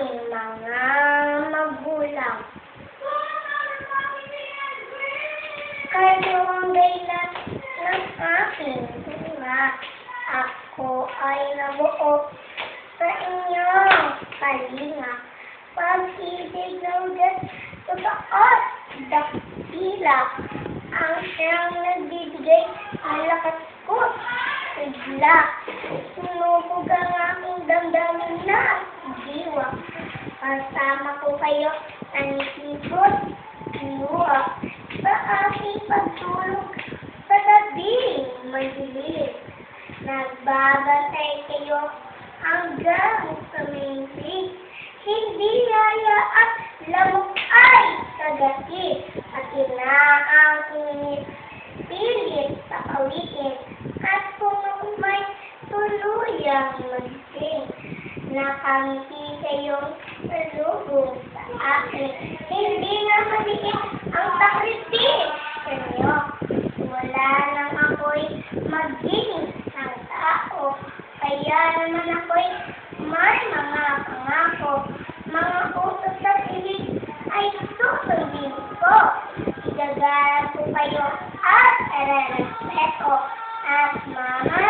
aming mga magulang. Kayo ang dahilan ng aking tunga. Ako ay nabuo sa inyong kalinga. Pag-ibig ng Diyos, totoo, dakila, ang siyang nagbibigay ng lakas ko. Bigla, sinubog ang aking damdamin na diwa. Kasama ko kayo ng isipot, luha, sa aking pagtulog sa gabing madilim. Nagbabantay kayo hanggang sa mingkig. Hindi yaya at lamok ay kagati. At ang pilit sa kawitin. At kung ako may tuluyang magising, nakangiti kayong salubong sa akin. Hindi na maliit ang sakripisyo. Wala nang ako'y maging ng tao. Kaya naman ako'y may mga pangako. Mga utos at ilig ay susundin ko. Igagaran ko kayo at ererespeto. At mga